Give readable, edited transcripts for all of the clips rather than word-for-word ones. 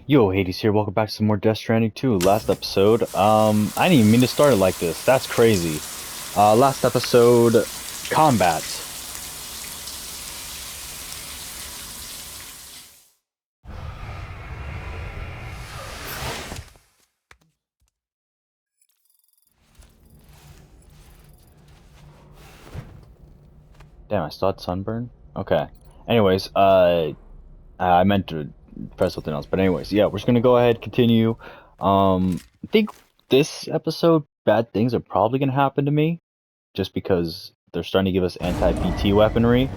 Yo, Hades here. Welcome back to some more Death Stranding 2. Last episode, I didn't even mean to start it like this. That's crazy. Last episode, combat. Damn, I still had sunburn? Okay. Anyways, I meant to press something else, but anyways, yeah, we're just gonna go ahead, continue. I think this episode, bad things are probably gonna happen to me, just because they're starting to give us anti-BT weaponry.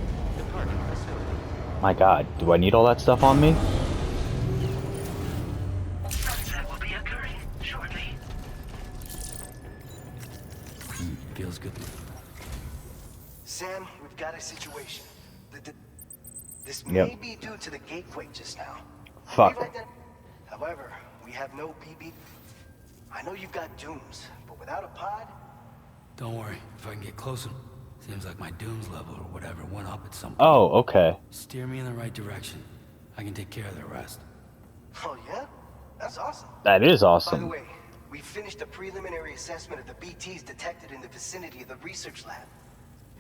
My god, do I need all that stuff on me? Sunset will be occurring shortly. Feels good. Sam, we've got a situation. This Yep. may be due to the gateway just now. Fuck. However, we have no BB. I know you've got dooms, but without a pod, Don't worry, if I can get closer. Seems like my dooms level or whatever went up at some point. Oh, okay. Steer me in the right direction. I can take care of the rest. oh yeah? That's awesome. That is By the awesome. way, we finished a preliminary assessment of the BTs detected in the vicinity of the research lab.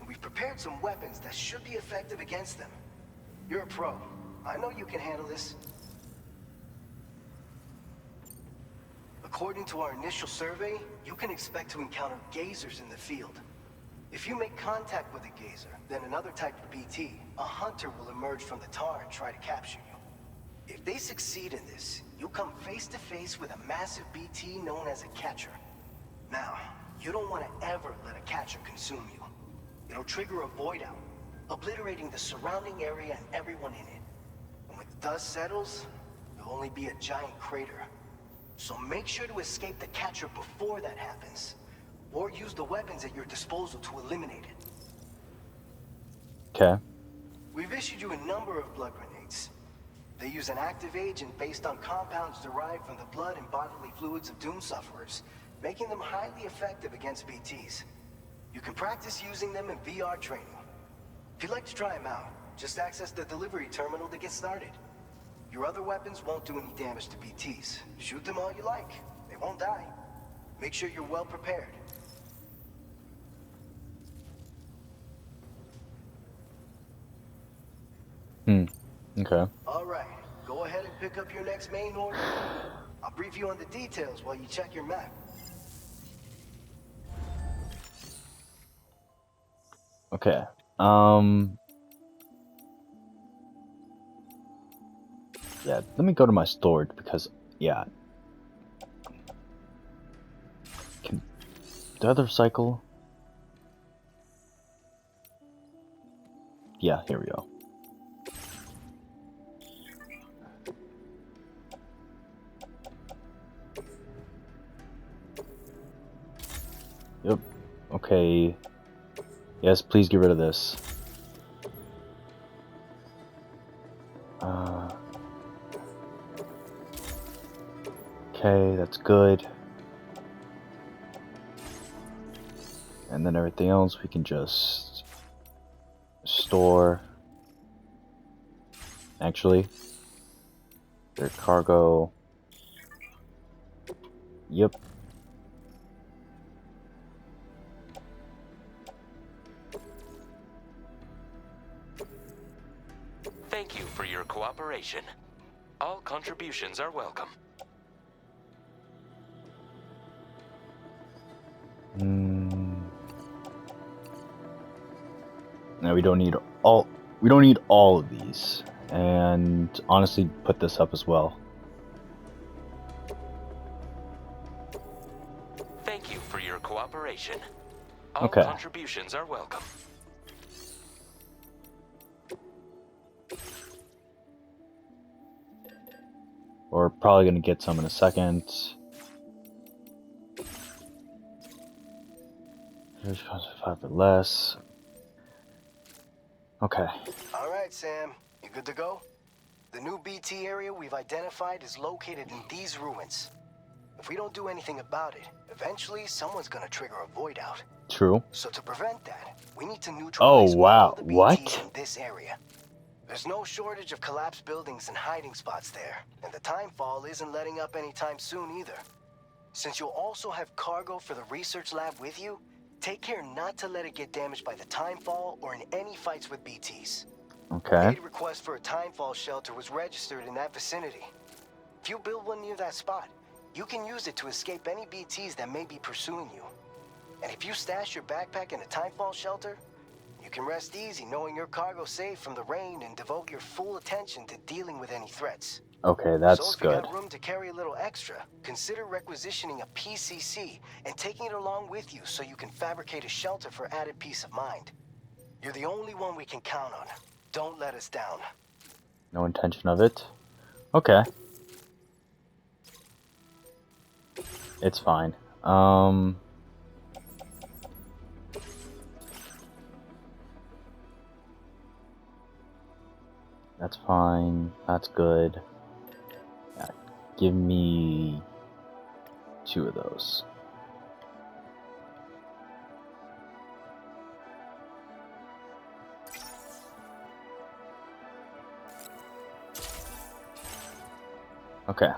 And we've prepared some weapons that should be effective against them. You're a pro. I know you can handle this. According to our initial survey, you can expect to encounter gazers in the field. If you make contact with a gazer, then another type of BT, a hunter will emerge from the tar and try to capture you. If they succeed in this, you'll come face to face with a massive BT known as a catcher. Now, you don't want to ever let a catcher consume you. It'll trigger a void out, obliterating the surrounding area and everyone in it. And when the dust settles, there'll only be a giant crater. So make sure to escape the catcher before that happens, or use the weapons at your disposal to eliminate it. Okay. We've issued you a number of blood grenades. They use an active agent based on compounds derived from the blood and bodily fluids of Doom sufferers, making them highly effective against BTs. You can practice using them in VR training. If you'd like to try them out, just access the delivery terminal to get started. Your other weapons won't do any damage to BTs. Shoot them all you like. They won't die. Make sure you're well prepared. Okay. All right. Go ahead and pick up your next main order. I'll brief you on the details while you check your map. Okay. Yeah, let me go to my storage because, yeah. Can the other cycle? Yeah, here we go. Yep. Okay. Yes, please get rid of this. Okay, that's good. And then everything else we can just store. Actually, their cargo. Yep. Thank you for your cooperation. All contributions are welcome. Now we don't need all of these. And honestly, put this up as well. Thank you for your cooperation. All Okay. contributions are welcome. We're probably gonna get some in a second. Here's 5 or less. Okay. All right, Sam. You good to go? The new BT area we've identified is located in these ruins. If we don't do anything about it, eventually someone's gonna trigger a void out. True. So to prevent that, we need to neutralize all wow. the BTs What? in this area. There's no shortage of collapsed buildings and hiding spots there, and the timefall isn't letting up anytime soon either. Since you'll also have cargo for the research lab with you, take care not to let it get damaged by the timefall or in any fights with BTs. Okay. Aid request for a timefall shelter was registered in that vicinity. If you build one near that spot, you can use it to escape any BTs that may be pursuing you. And if you stash your backpack in a timefall shelter, you can rest easy knowing your cargo's safe from the rain and devote your full attention to dealing with any threats. Okay, So that's if you good. got room to carry a little extra, consider requisitioning a PCC and taking it along with you so you can fabricate a shelter for added peace of mind. You're the only one we can count on. Don't let us down. No intention of it. Okay. It's fine. That's fine. That's good. Yeah, give me 2 of those. Okay.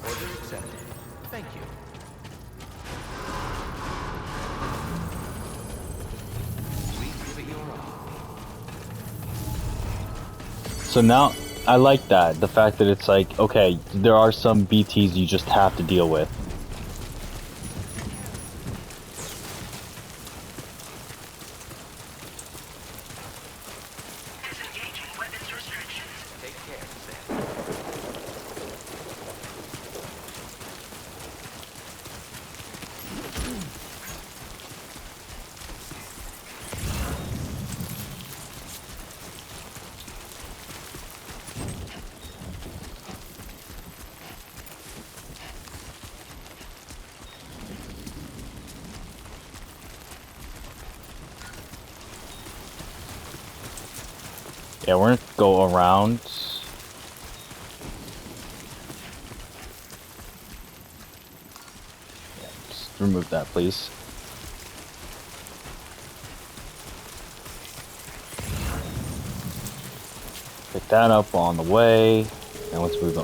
Order accepted. Thank you. Sweet, give it your all. So now, I like that. The fact that it's like, okay, there are some BTs you just have to deal with. Disengaging weapons restrictions. Take care, Sam. Yeah, we're gonna go around. Yeah, just remove that, please. Pick that up on the way. And once we go,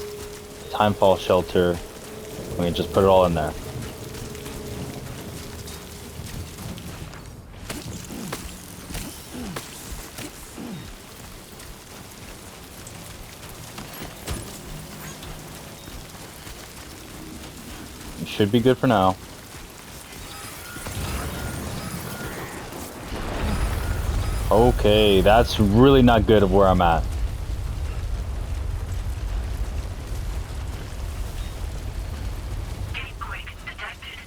timefall shelter, we can just put it all in there. It should be good for now. Okay, that's really not good of where I'm at. Earthquake detected.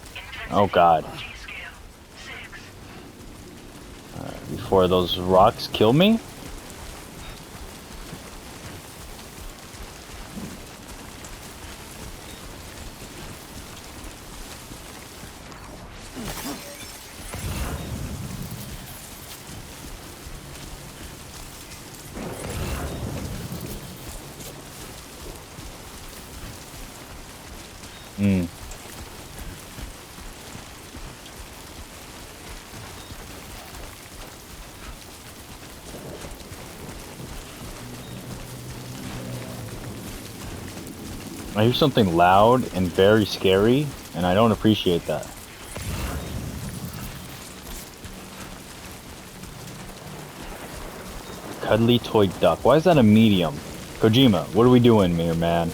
Oh god. G-scale 6. Before those rocks kill me? Hmm. I hear something loud and very scary, and I don't appreciate that. Cuddly toy duck. Why is that a medium? Kojima, what are we doing here, man?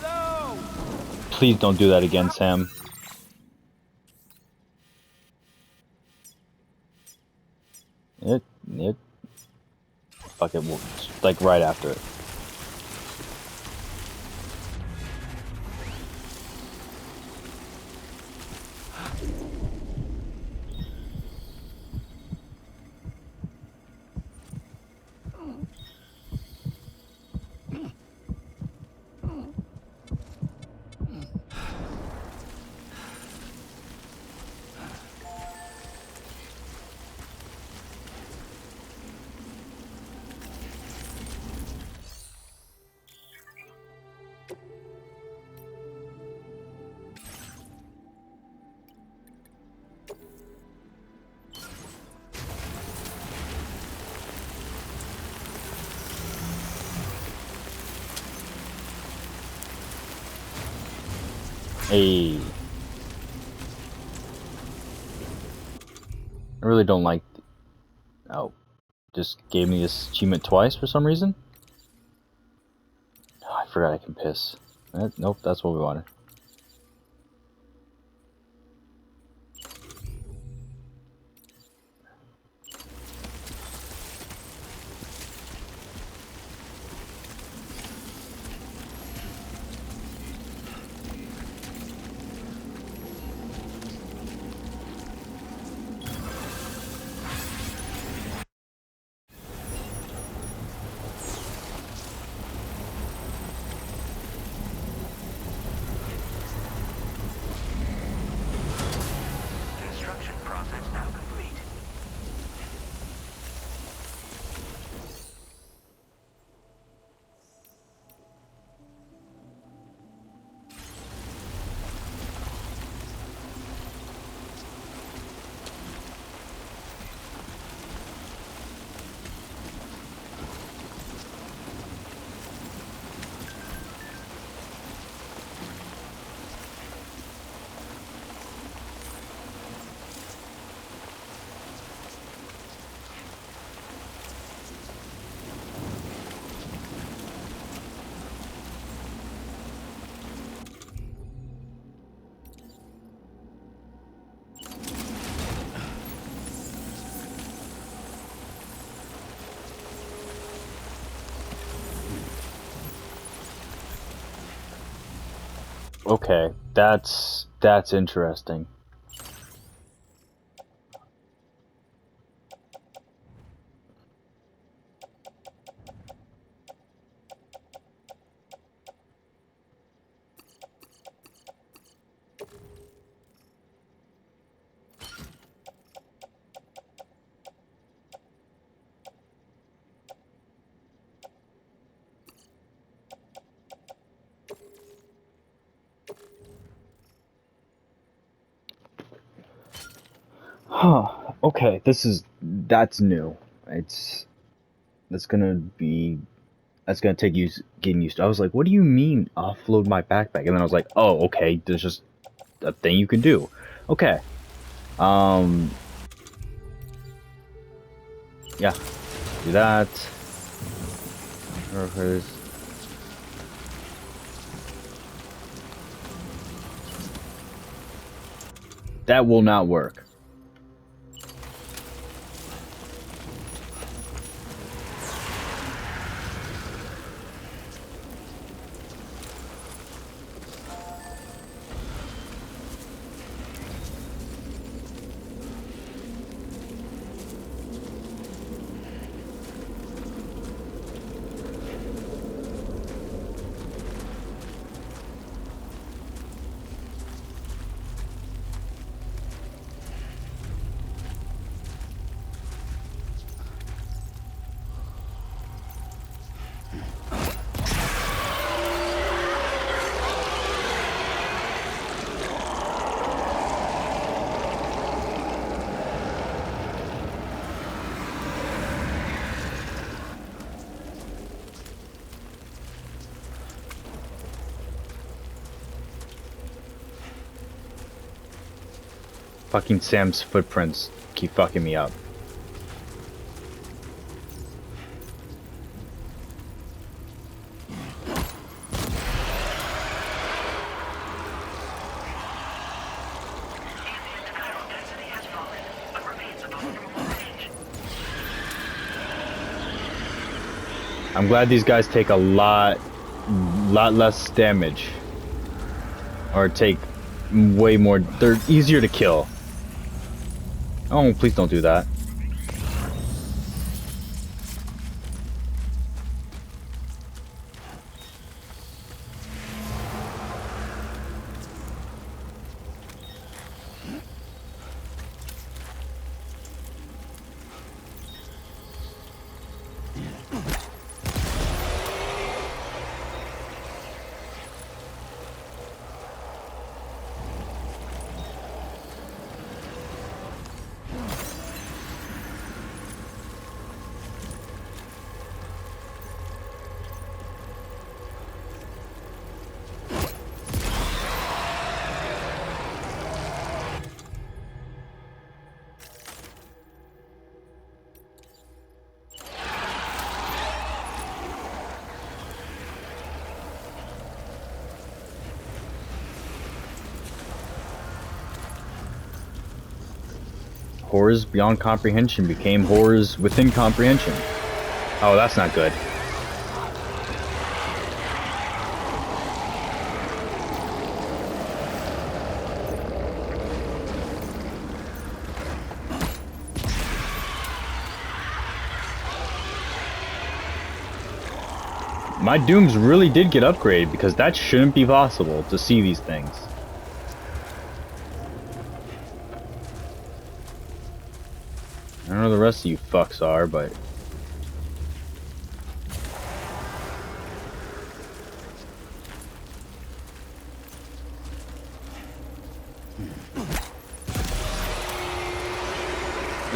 Hello! Please don't do that again, Sam. It, fuck it, like right after it. Hey, I really don't like. Oh, just gave me this achievement twice for some reason. Oh, I forgot I can piss. Nope, that's what we wanted. Construction process now complete. Okay, that's interesting. Huh. Okay, that's new. It's that's gonna be that's gonna take getting used to. I was like, what do you mean offload my backpack? And then I was like, oh, okay, there's just a thing you can do. Okay. Um. Yeah. Do that. That will not work. Fucking Sam's footprints keep fucking me up. Chiral density has fallen, but remains above normal range. I'm glad these guys take a lot less damage. Or take way more. They're easier to kill. Oh, please don't do that. Horrors beyond comprehension became horrors within comprehension. Oh, that's not good. My dooms really did get upgraded because that shouldn't be possible to see these things. I don't know who the rest of you fucks are, but...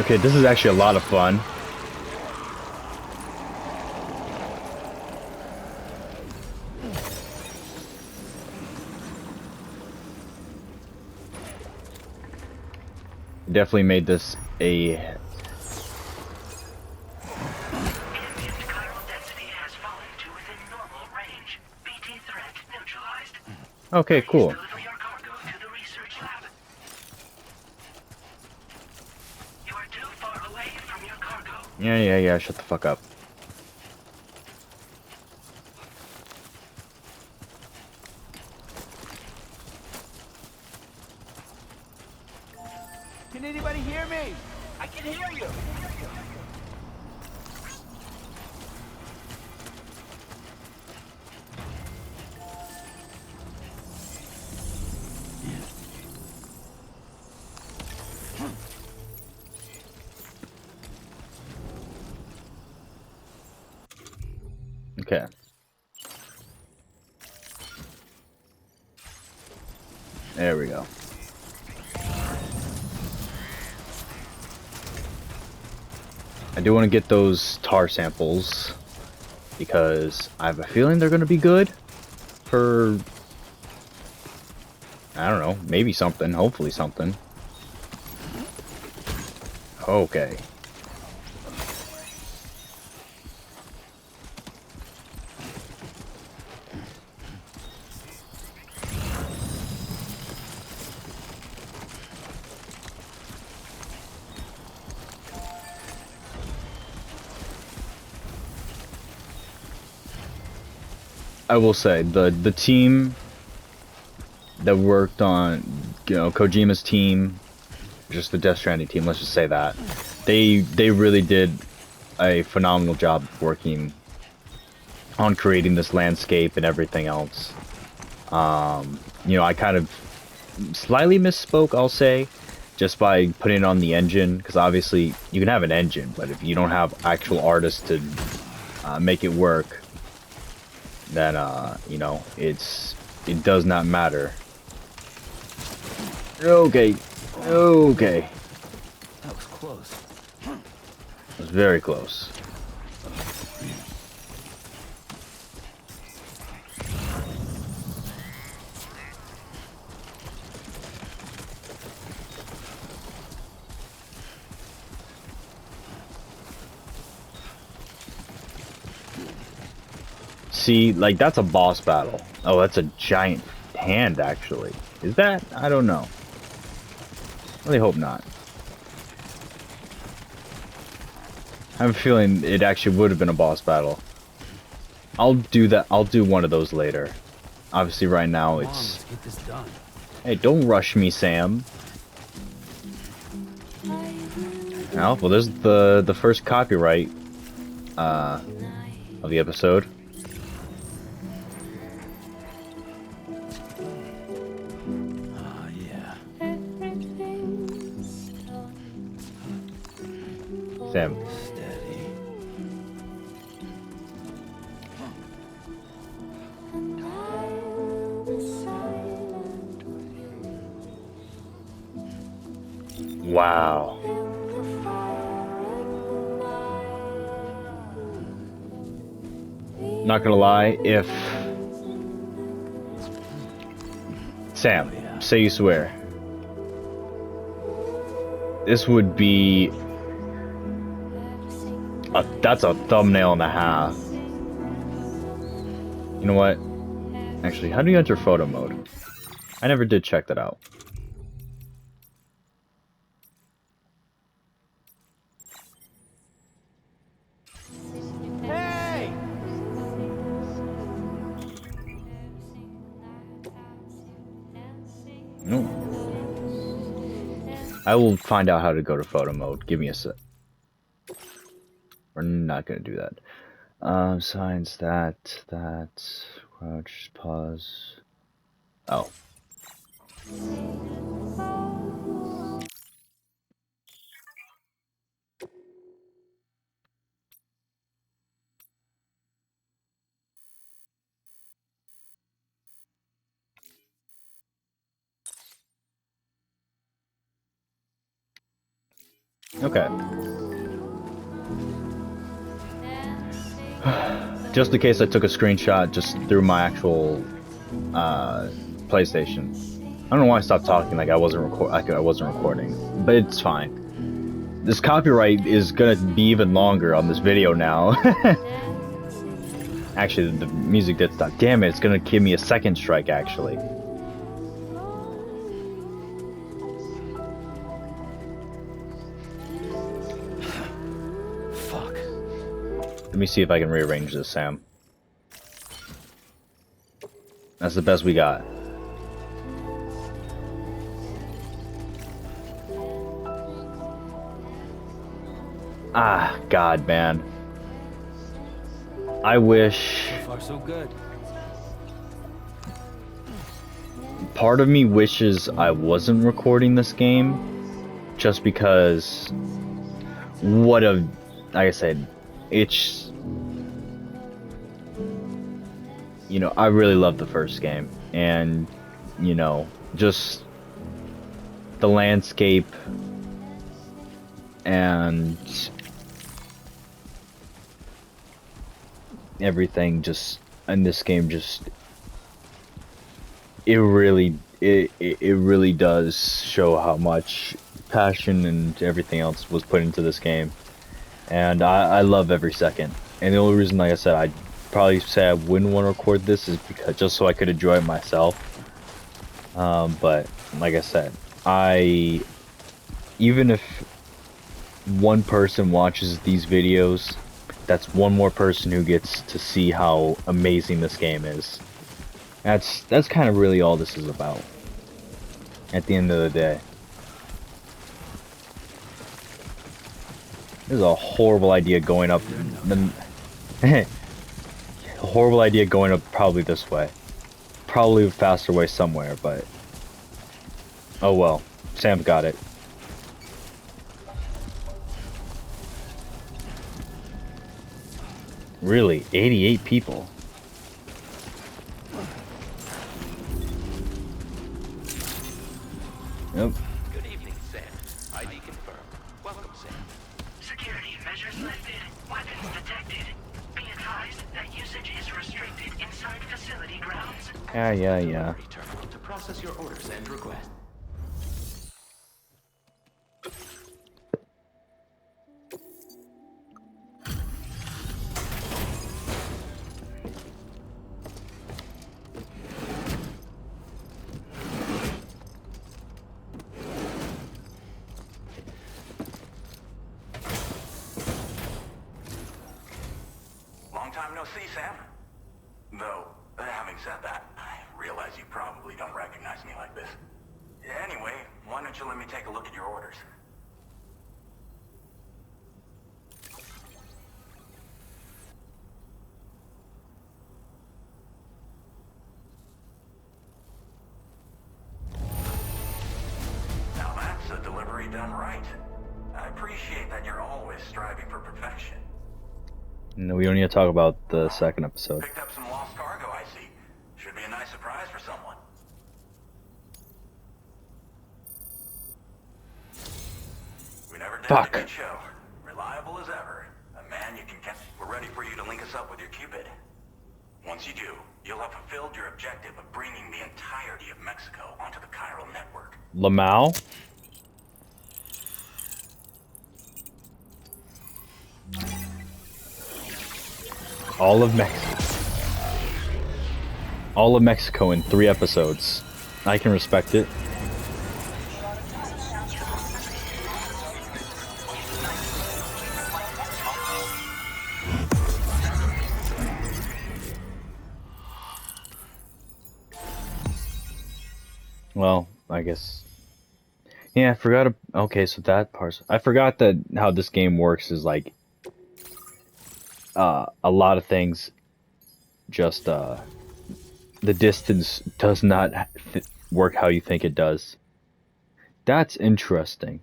Okay, this is actually a lot of fun. Definitely made this a... Ambient chiral density has fallen to within normal range. BT threat neutralized. Okay, cool. Please deliver your cargo to the research lab. You are too far away from your cargo. Yeah, shut the fuck up. Can anybody hear me? I can hear you. Okay. There we go. I do want to get those tar samples because I have a feeling they're going to be good for, I don't know, maybe something, hopefully something. Okay. I will say the team that worked on, you know, Kojima's team, just the Death Stranding team, let's just say that they really did a phenomenal job working on creating this landscape and everything else. You know, I kind of slightly misspoke, I'll say, just by putting it on the engine, because obviously you can have an engine, but if you don't have actual artists to make it work, then you know, it does not matter. Okay. That was close. It was very close. See, like, that's a boss battle. Oh, that's a giant hand, actually. Is that? I don't know. Really hope not. I have a feeling it actually would have been a boss battle. I'll do that. I'll do one of those later. Obviously, right now Come on, it's... let's get this done. Hey, don't rush me, Sam. Well, there's the first copyright of the episode. Ah, yeah. Sam. Steady. Wow. Not gonna lie, if... Sam, say you swear. This would be... that's a thumbnail and a half. You know what? Actually, how do you enter photo mode? I never did check that out. No. I will find out how to go to photo mode. Give me a sec. We're not gonna do that. Signs that, crouch, pause. Oh. Okay. Just in case I took a screenshot just through my actual PlayStation. I don't know why I stopped talking like I wasn't recording, but it's fine. This copyright is gonna be even longer on this video now. Actually, the music did stop. Damn it, it's gonna give me a second strike actually. Fuck. Let me see if I can rearrange this, Sam. That's the best we got. Ah, God, man. I wish... So far, so good. Part of me wishes I wasn't recording this game, just because... What a... Like I said, it's... You know, I really love the first game, and, you know, just... The landscape... And... Everything just... In this game just... It really does show how much passion and everything else was put into this game. And I love every second. And the only reason, like I said, I'd probably say I wouldn't want to record this is because just so I could enjoy it myself. But like I said, even if one person watches these videos, that's one more person who gets to see how amazing this game is. That's kind of really all this is about. At the end of the day. This is a horrible idea going up a horrible idea going up probably this way. Probably a faster way somewhere, but oh well. Sam's got it. Really? 88 people? Yep. Good evening, Sam. ID confirmed. Welcome, Sam. Security measures lifted. Weapons detected. Be advised that usage is restricted inside facility grounds. Yeah. Delivery terminal to process your orders and requests. Long time no see, Sam. Though, having said that, I realize you probably don't recognize me like this. Anyway, why don't you let me take a look at your orders? Now that's a delivery done right. I appreciate that you're always striving for perfection. No, we don't need to talk about the second episode. Picked up some lost cargo, I see. Should be a nice surprise for someone. We never did Fuck. a good show. Reliable as ever. A man you can count. We're ready for you to link us up with your Cupid. Once you do, you'll have fulfilled your objective of bringing the entirety of Mexico onto the chiral network. Lamau? All of Mexico in 3 episodes. I can respect it. Well, I guess. Yeah, I forgot. Okay, so that part. I forgot that how this game works is like a lot of things. Just the distance does not work how you think it does. That's interesting.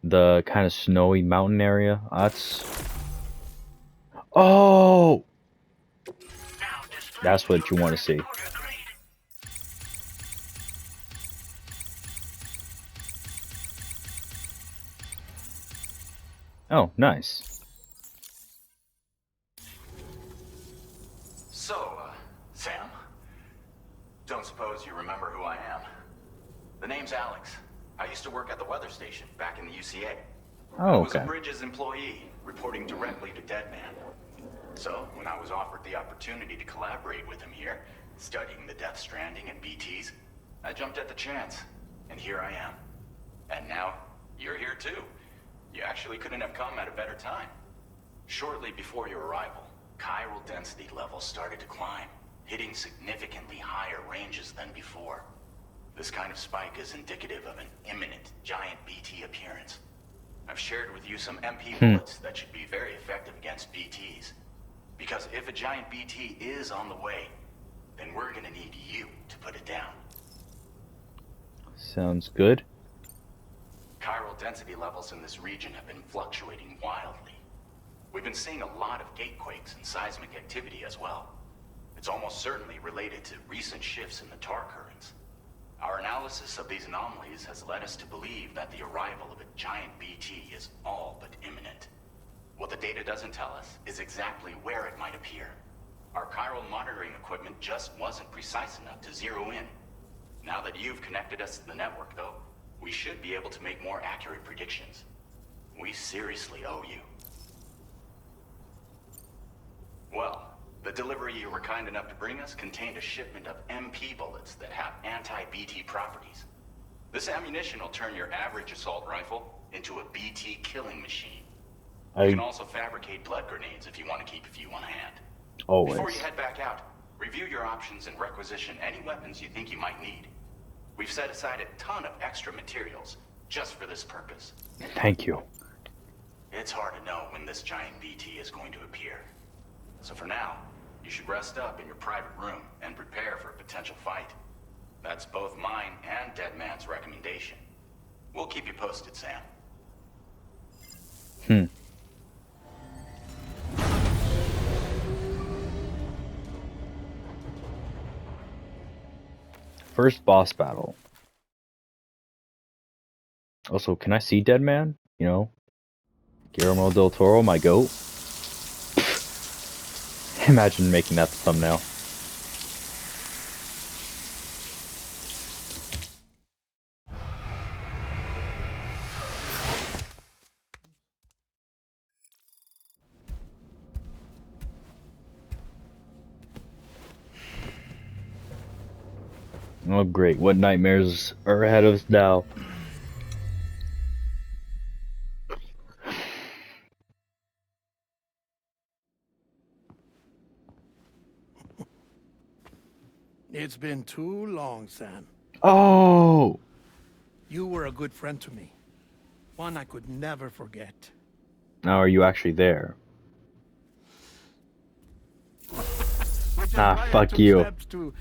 The kind of snowy mountain area. That's. Oh, Now display that's what you your want to current see. porter grade. Oh, nice. So, Sam, don't suppose you remember who I am? The name's Alex. I used to work at the weather station back in the UCA. I Oh, was a okay. Bridges employee, reporting directly to Deadman. So, when I was offered the opportunity to collaborate with him here, studying the Death Stranding and BTs, I jumped at the chance, and here I am. And now, you're here too. You actually couldn't have come at a better time. Shortly before your arrival, chiral density levels started to climb, hitting significantly higher ranges than before. This kind of spike is indicative of an imminent giant BT appearance. I've shared with you some MP bullets that should be very effective against BTs. Because if a giant BT is on the way, then we're gonna need you to put it down. Sounds good. Chiral density levels in this region have been fluctuating wildly. We've been seeing a lot of gatequakes and seismic activity as well. It's almost certainly related to recent shifts in the tar currents. Our analysis of these anomalies has led us to believe that the arrival of a giant BT is all but imminent. What the data doesn't tell us is exactly where it might appear. Our chiral monitoring equipment just wasn't precise enough to zero in. Now that you've connected us to the network, though, we should be able to make more accurate predictions. We seriously owe you. Well, the delivery you were kind enough to bring us contained a shipment of MP bullets that have anti-BT properties. This ammunition will turn your average assault rifle into a BT killing machine. You can also fabricate blood grenades if you want to keep a few on hand. Always. Before you head back out, review your options and requisition any weapons you think you might need. We've set aside a ton of extra materials just for this purpose. Thank you. It's hard to know when this giant BT is going to appear. So for now, you should rest up in your private room and prepare for a potential fight. That's both mine and Deadman's recommendation. We'll keep you posted, Sam. First boss battle. Also, can I see Deadman? You know, Guillermo del Toro, my goat. Imagine making that the thumbnail. Oh great, what nightmares are ahead of us now? It's been too long, Sam. Oh! You were a good friend to me. One I could never forget. Now are you actually there? Which is Ah, why I fuck took you. steps to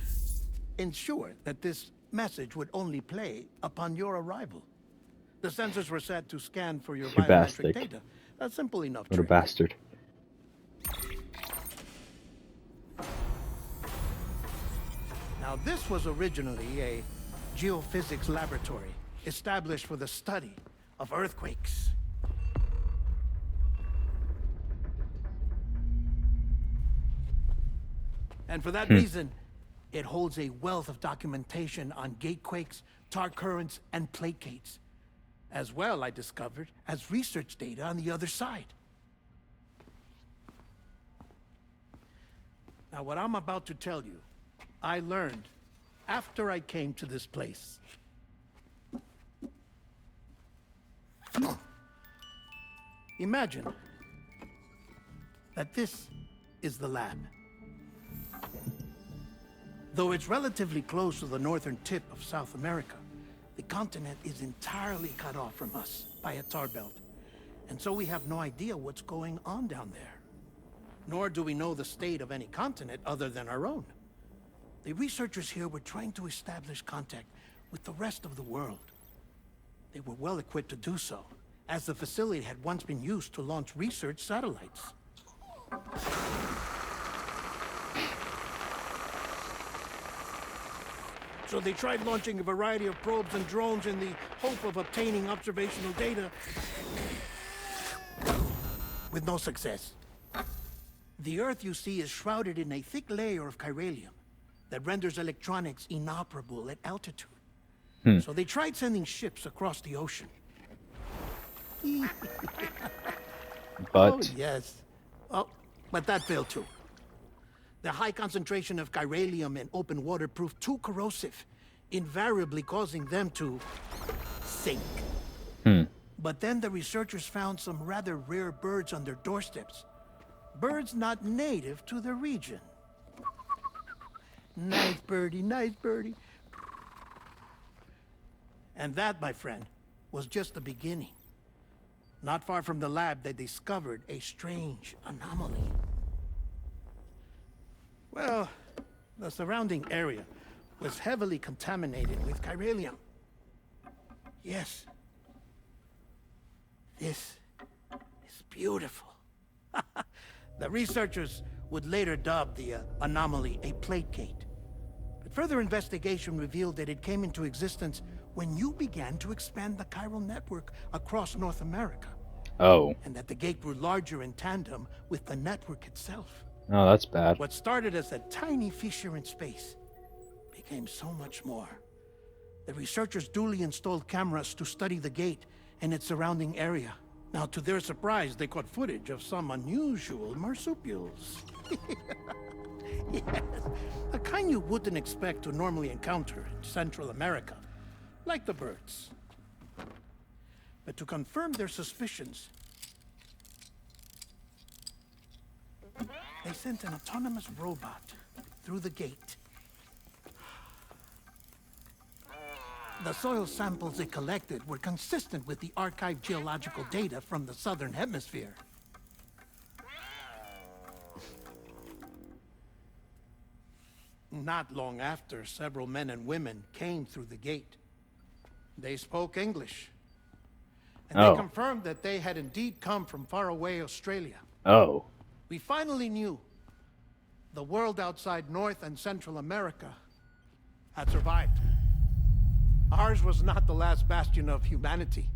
ensure that this message would only play upon your arrival. The sensors were set to scan for your You biometric bastard. data. A simple enough What a trick. bastard. Now, this was originally a geophysics laboratory established for the study of earthquakes. And for that reason, it holds a wealth of documentation on gatequakes, tar currents, and placates. As well, I discovered, as research data on the other side. Now, what I'm about to tell you, I learned after I came to this place. Imagine that this is the lab. Though it's relatively close to the northern tip of South America, The continent is entirely cut off from us by a tar belt. And so we have no idea what's going on down there. Nor do we know the state of any continent other than our own. The researchers here were trying to establish contact with the rest of the world. They were well equipped to do so, as the facility had once been used to launch research satellites. So they tried launching a variety of probes and drones in the hope of obtaining observational data, with no success. The Earth, you see, is shrouded in a thick layer of chiralium that renders electronics inoperable at altitude. So they tried sending ships across the ocean. But Oh, yes. Oh, but that failed too. The high concentration of chiralium in open water proved too corrosive, invariably causing them to sink. But then the researchers found some rather rare birds on their doorsteps. Birds not native to the region. Nice birdie, nice birdie. And that, my friend, was just the beginning. Not far from the lab, they discovered a strange anomaly. Well, the surrounding area was heavily contaminated with chiralium. Yes. This is beautiful. The researchers would later dub the anomaly a plate gate. But further investigation revealed that it came into existence when you began to expand the chiral network across North America. oh, And that the gate grew larger in tandem with the network itself. oh, that's bad. What started as a tiny fissure in space became so much more. The researchers duly installed cameras to study the gate and its surrounding area. Now, to their surprise, they caught footage of some unusual marsupials. Yes, a kind you wouldn't expect to normally encounter in Central America, like the birds. But to confirm their suspicions, they sent an autonomous robot through the gate. The soil samples it collected were consistent with the archived geological data from the southern hemisphere. Not long after, several men and women came through the gate. They spoke English. And Oh. they confirmed that they had indeed come from faraway Australia. Oh, We finally knew the world outside North and Central America had survived. Ours was not the last bastion of humanity,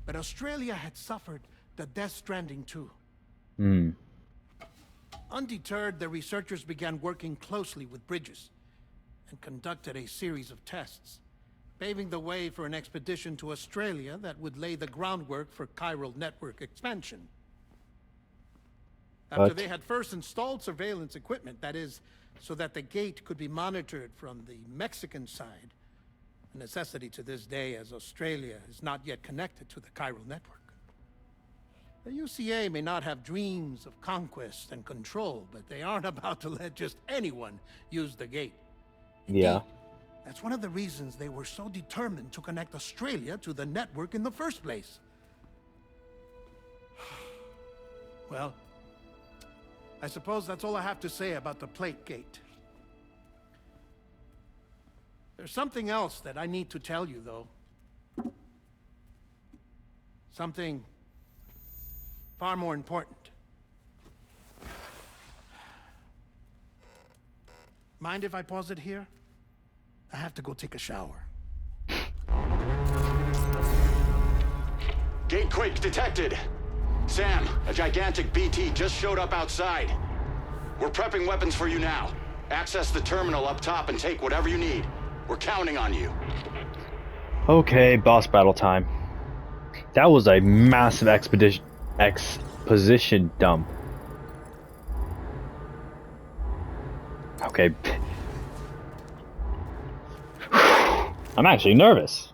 but Australia had suffered the death stranding too. Undeterred, the researchers began working closely with Bridges and conducted a series of tests, paving the way for an expedition to Australia that would lay the groundwork for chiral network expansion. After But- they had first installed surveillance equipment, that is, so that the gate could be monitored from the Mexican side, a necessity to this day as Australia is not yet connected to the chiral network. The UCA may not have dreams of conquest and control, but they aren't about to let just anyone use the gate. yeah. That's one of the reasons they were so determined to connect Australia to the network in the first place. Well, I suppose that's all I have to say about the plate gate. There's something else that I need to tell you, though. Something far more important. Mind if I pause it here? I have to go take a shower. Gatequake detected. Sam, a gigantic BT just showed up outside. We're prepping weapons for you now. Access the terminal up top and take whatever you need. We're counting on you. Okay, boss battle time. That was a massive exposition dump. Okay. I'm actually nervous.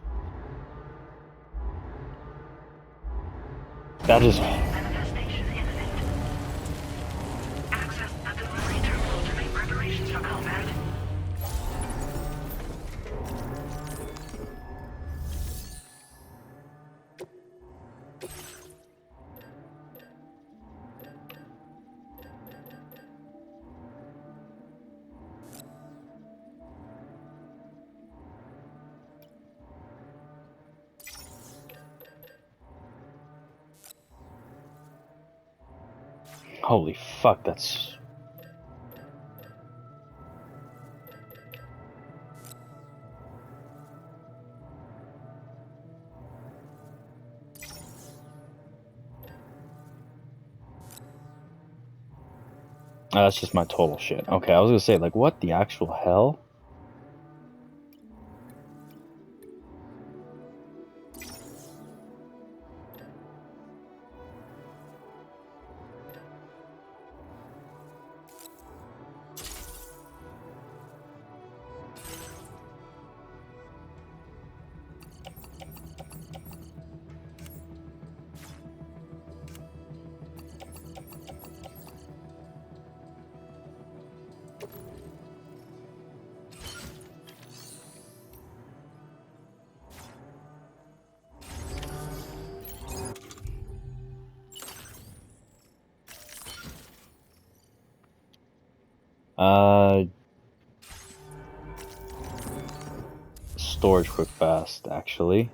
That is... Manifestation imminent. Access the delivery terminal to make preparations for combat. Holy fuck, that's... Oh, that's just my total shit. Okay, I was gonna say, like, what the actual hell? Storage quick fast, actually.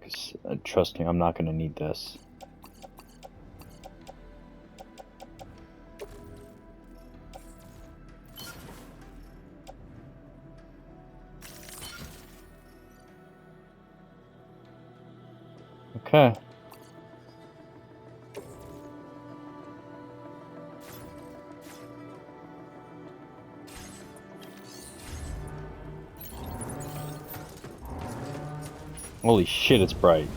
'Cause, trust me, I'm not gonna need this. Okay. Holy shit, it's bright.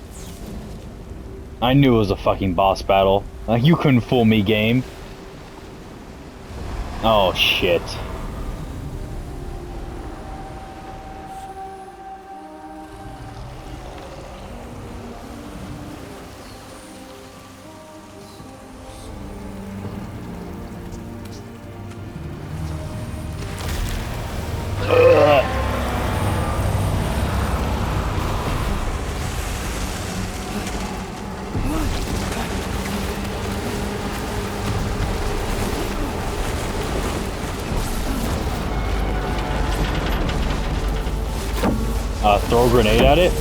I knew it was a fucking boss battle. You couldn't fool me, game. Oh shit. Throw a grenade at it?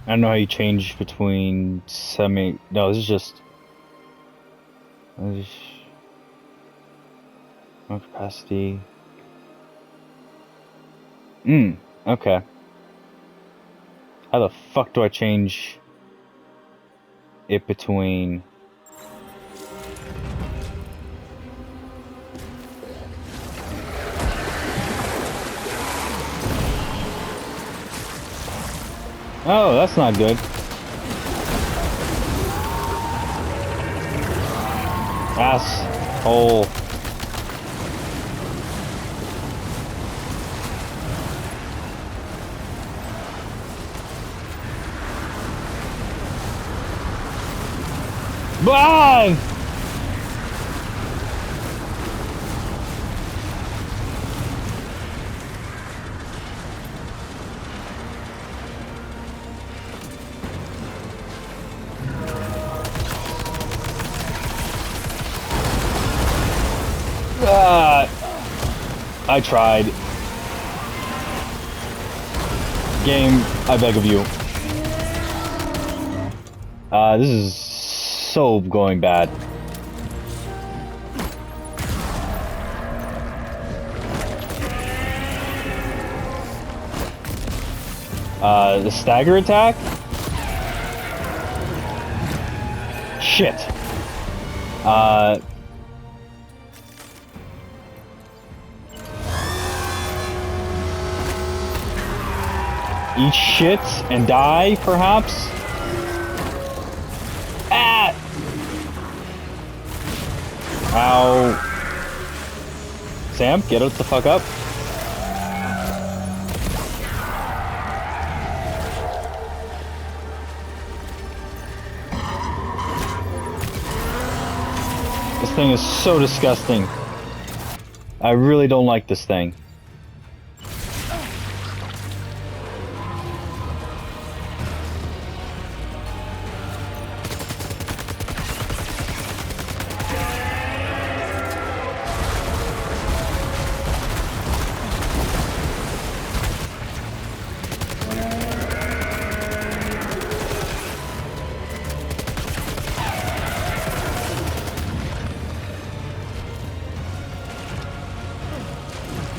I don't know how you change between semi... No, this is just... No capacity... Okay. How the fuck do I change it between... Oh, that's not good. Asshole. Bye! I tried. Game, I beg of you. This is so going bad. The stagger attack? Shit. Eat shit and die, perhaps? Ah! Ow. Sam, get it the fuck up. This thing is so disgusting. I really don't like this thing.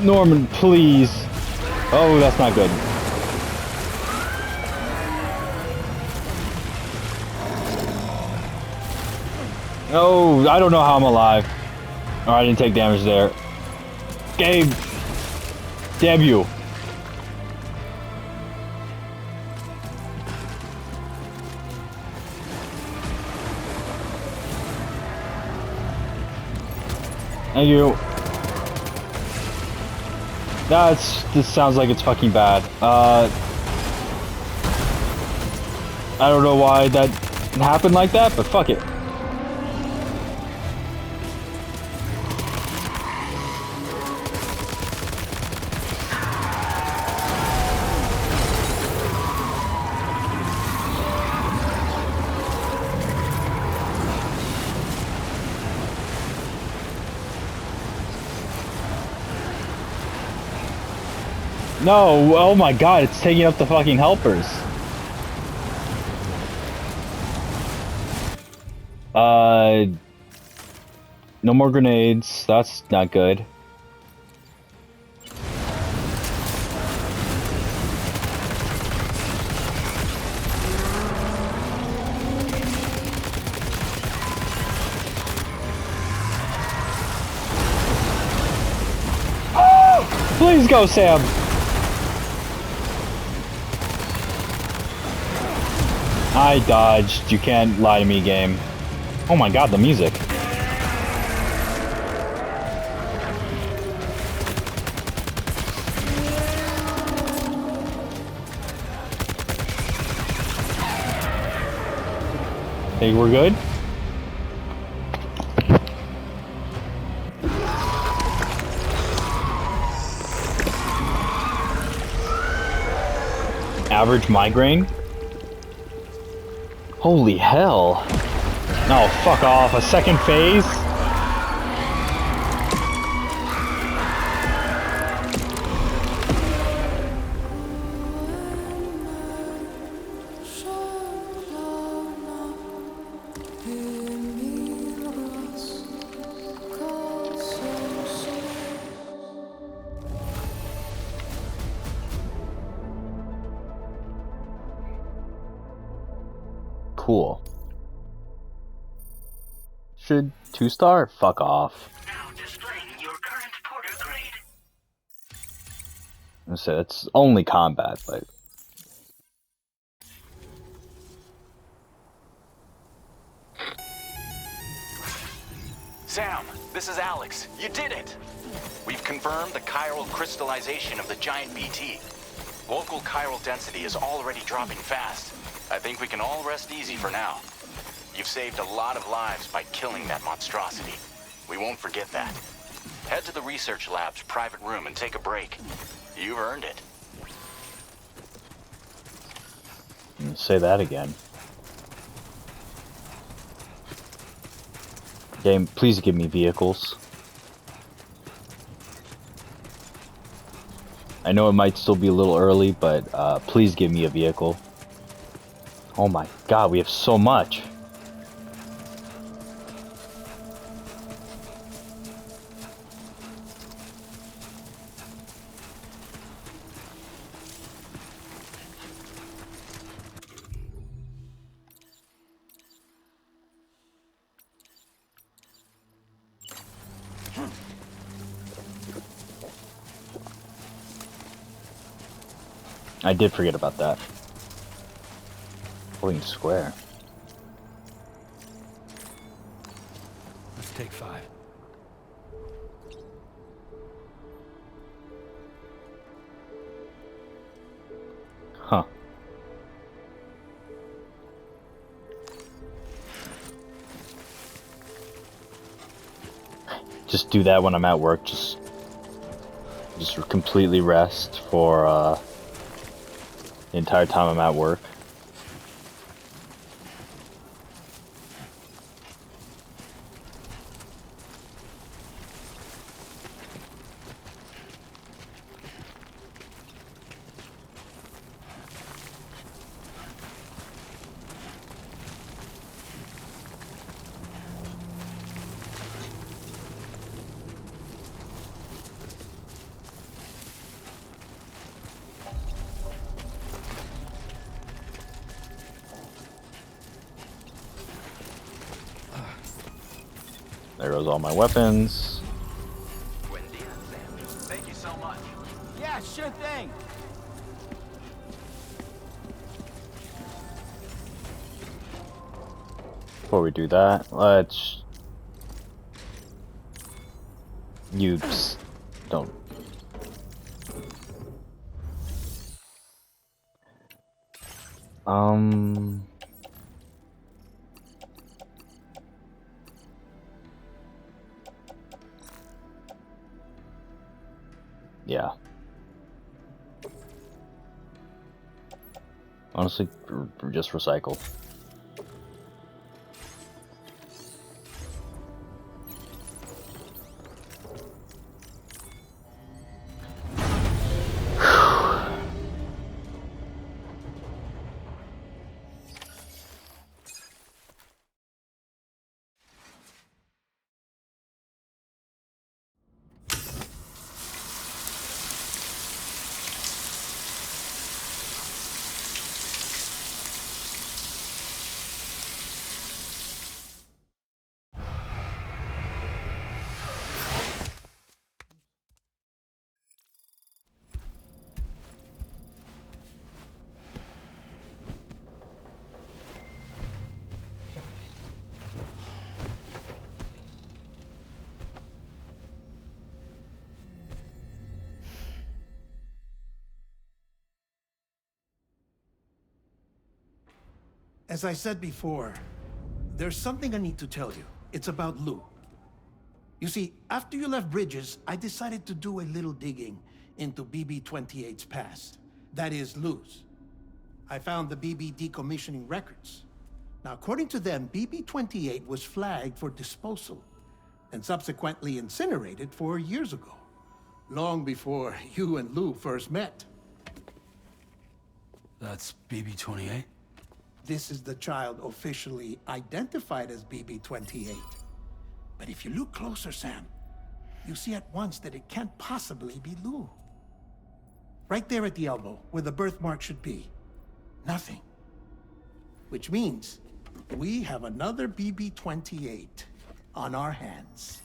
Norman, please. Oh, that's not good. Oh, I don't know how I'm alive. Oh, I didn't take damage there. Gabe! Damn you. Thank you. This sounds like it's fucking bad. I don't know why that happened like that, but fuck it. No, oh my god, it's taking up the fucking helpers. No more grenades. That's not good. Oh! Please go, Sam. I dodged. You can't lie to me, game. Oh my god, the music. Hey, we're good? Average migraine? Holy hell. No, fuck off. A second phase? Cool. Should 2-star? Fuck off. Now displaying your current porter grade. I said it's only combat, but Sam, this is Alex. You did it! We've confirmed the chiral crystallization of the giant BT. Local chiral density is already dropping fast. I think we can all rest easy for now. You've saved a lot of lives by killing that monstrosity. We won't forget that. Head to the research lab's private room and take a break. You've earned it. say that again. Game, please give me vehicles. I know it might still be a little early, but please give me a vehicle. Oh my god, we have so much. I did forget about that. Holding square. Let's take 5. Huh. Just do that when I'm at work. Just completely rest for the entire time I'm at work. There goes all my weapons. Thank you so much. Yeah, sure thing. Before we do that, let's... You don't... Yeah. Honestly, just recycle. As I said before, there's something I need to tell you. It's about Lou. You see, after you left Bridges, I decided to do a little digging into BB-28's past. That is, Lou's. I found the BB decommissioning records. Now, according to them, BB-28 was flagged for disposal and subsequently incinerated 4 years ago, long before you and Lou first met. That's BB-28? This is the child officially identified as BB-28. But if you look closer, Sam, you see at once that it can't possibly be Lou. Right there at the elbow, where the birthmark should be. Nothing. Which means we have another BB-28 on our hands.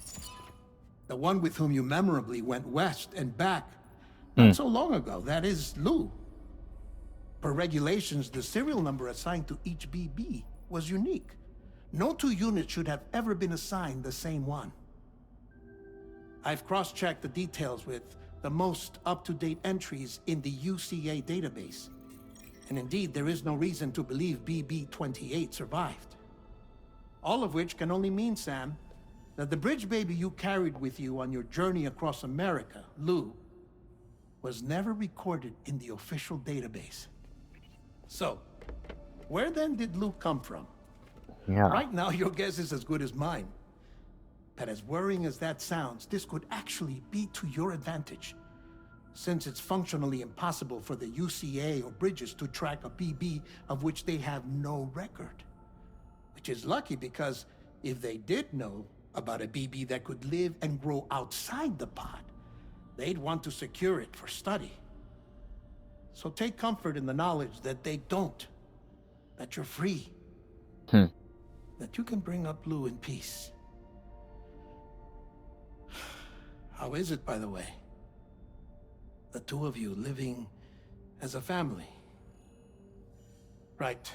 The one with whom you memorably went west and back not so long ago. That is Lou. Per regulations, the serial number assigned to each BB was unique. No 2 units should have ever been assigned the same one. I've cross-checked the details with the most up-to-date entries in the UCA database. And indeed, there is no reason to believe BB-28 survived. All of which can only mean, Sam, that the bridge baby you carried with you on your journey across America, Lou, was never recorded in the official database. So, where then did Lou come from? Yeah. Right now, your guess is as good as mine. But as worrying as that sounds, this could actually be to your advantage, since it's functionally impossible for the UCA or Bridges to track a BB of which they have no record. Which is lucky, because if they did know about a BB that could live and grow outside the pod, they'd want to secure it for study. So take comfort in the knowledge that they don't, that you're free, that you can bring up Lou in peace. How is it, by the way? The two of you living as a family. Right.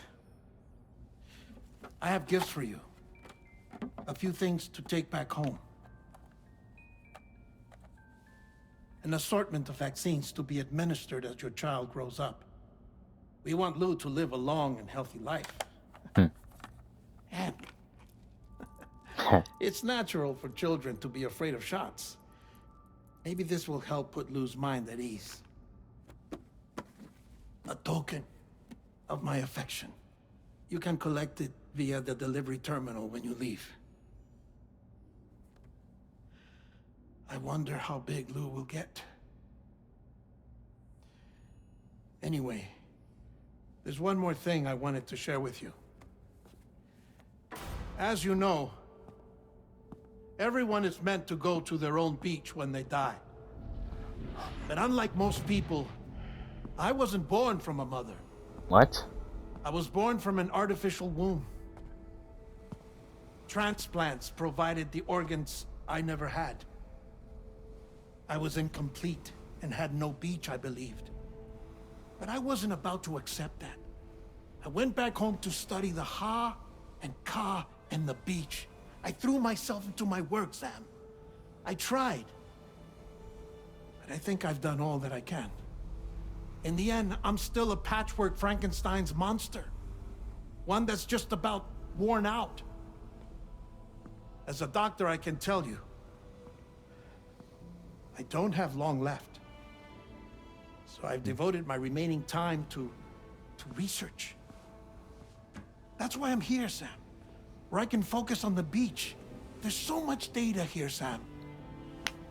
I have gifts for you. A few things to take back home. An assortment of vaccines to be administered as your child grows up. We want Lou to live a long and healthy life. And it's natural for children to be afraid of shots. Maybe this will help put Lou's mind at ease. A token of my affection. You can collect it via the delivery terminal when you leave. I wonder how big Lou will get. Anyway, there's one more thing I wanted to share with you. As you know, everyone is meant to go to their own beach when they die. But unlike most people, I wasn't born from a mother. What? I was born from an artificial womb. Transplants provided the organs I never had. I was incomplete and had no beach, I believed. But I wasn't about to accept that. I went back home to study the Ha and Ka and the beach. I threw myself into my work, Sam. I tried. But I think I've done all that I can. In the end, I'm still a patchwork Frankenstein's monster. One that's just about worn out. As a doctor, I can tell you, I don't have long left. So I've devoted my remaining time to research. That's why I'm here, Sam. Where I can focus on the beach. There's so much data here, Sam.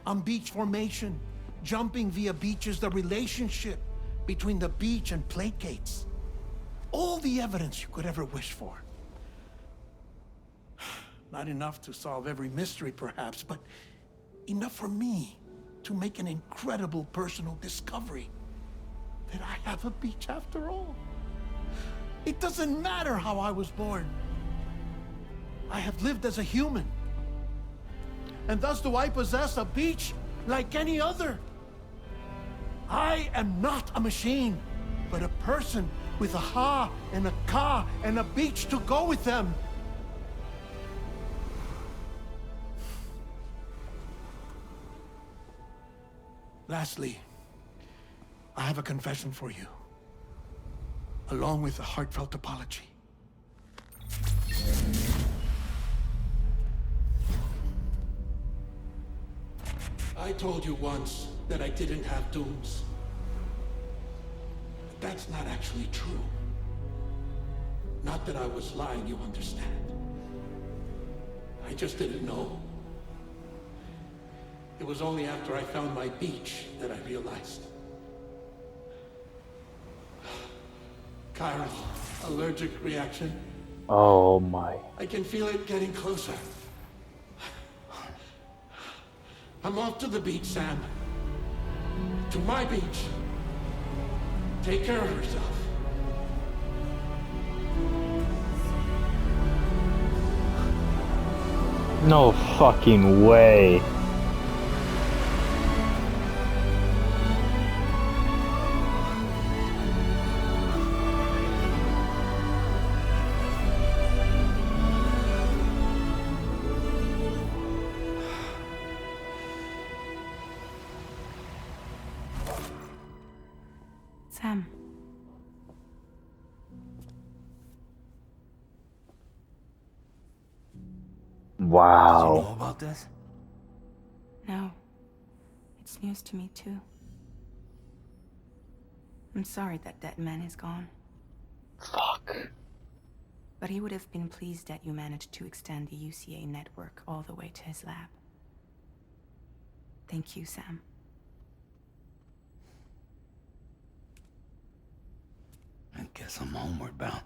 On beach formation, jumping via beaches, the relationship between the beach and placates. All the evidence you could ever wish for. Not enough to solve every mystery, perhaps, but enough for me to make an incredible personal discovery. That I have a beach after all. It doesn't matter how I was born. I have lived as a human. And thus do I possess a beach like any other. I am not a machine, but a person with a Ha and a Ka and a beach to go with them. Lastly, I have a confession for you, along with a heartfelt apology. I told you once that I didn't have dooms. But that's not actually true. Not that I was lying, you understand. I just didn't know. It was only after I found my beach that I realized. Chiral allergic reaction. Oh my. I can feel it getting closer. I'm off to the beach, Sam. To my beach. Take care of yourself. No fucking way. Sam. Wow. Did you know about this? No. It's news to me, too. I'm sorry that man is gone. Fuck. But he would have been pleased that you managed to extend the UCA network all the way to his lab. Thank you, Sam. I guess I'm homeward bound.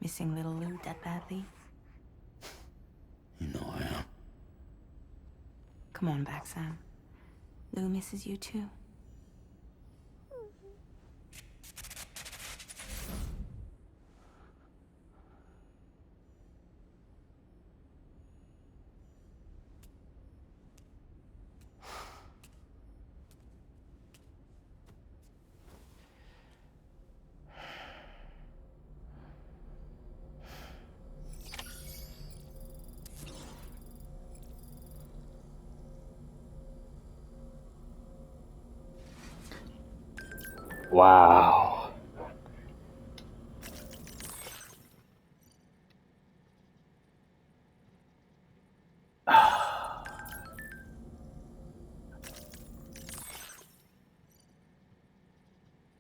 Missing little Lou that badly? You know I am. Come on back, Sam. Lou misses you too. Wow.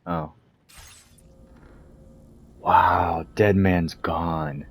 Oh. Wow, dead man's gone.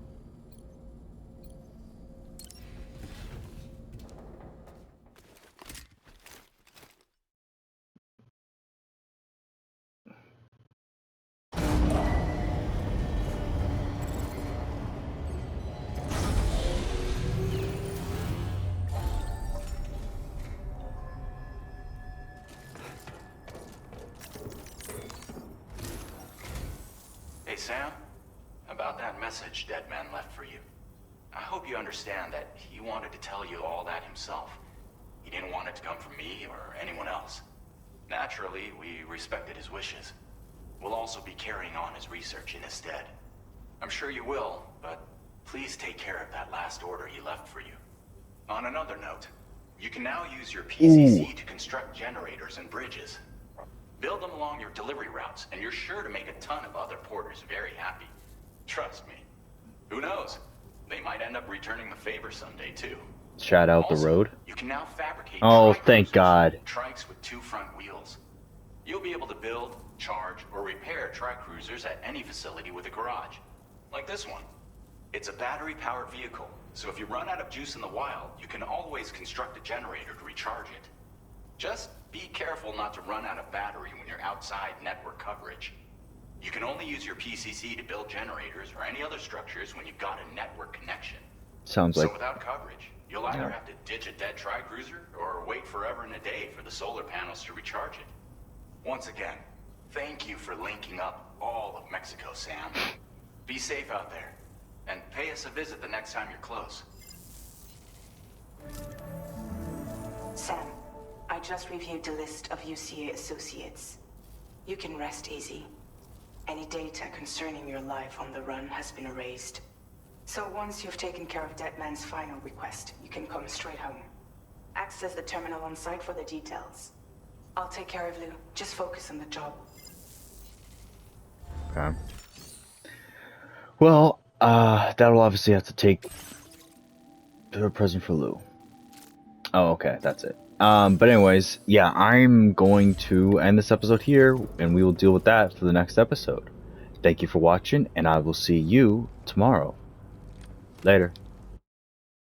Hey, Sam. About that message Dead Man left for you. I hope you understand that he wanted to tell you all that himself. He didn't want it to come from me or anyone else. Naturally, we respected his wishes. We'll also be carrying on his research in his stead. I'm sure you will, but please take care of that last order he left for you. On another note, you can now use your PCC to construct generators and bridges. Build them along your delivery routes, and you're sure to make a ton of other porters very happy. Trust me. Who knows? They might end up returning the favor someday, too. Shout out the road. You can now fabricate thank God. trikes with 2 front wheels. You'll be able to build, charge, or repair tri-cruisers at any facility with a garage. Like this one. It's a battery-powered vehicle, so if you run out of juice in the wild, you can always construct a generator to recharge it. Just be careful not to run out of battery when you're outside network coverage. You can only use your PCC to build generators or any other structures when you've got a network connection. Sounds like... So without coverage, you'll either have to ditch a dead tri-cruiser or wait forever and a day for the solar panels to recharge it. Once again, thank you for linking up all of Mexico, Sam. Be safe out there, and pay us a visit the next time you're close. Sam, I just reviewed the list of UCA associates. You can rest easy. Any data concerning your life on the run has been erased. So once you've taken care of Deadman's final request, you can come straight home. Access the terminal on site for the details. I'll take care of Lou. Just focus on the job. Okay. Well, that'll obviously have to take a present for Lou. Oh, okay, that's it. But anyways, yeah, I'm going to end this episode here, and we will deal with that for the next episode. Thank you for watching, and I will see you tomorrow. Later.